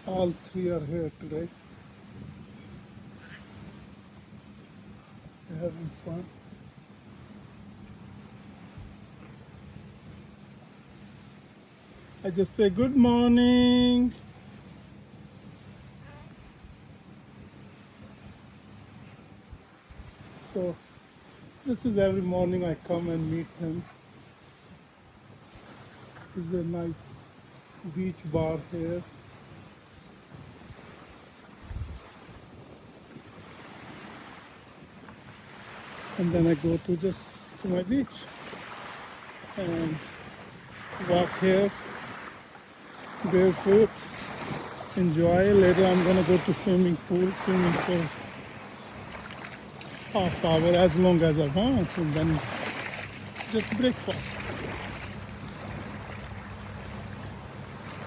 All three are here today. They're having fun. I just say good morning. So this is every morning I come and meet him. There's a nice beach bar here. And then I go to my beach and walk here barefoot, enjoy. Later I'm gonna go to swimming pool for half hour as long as I want, and then just breakfast.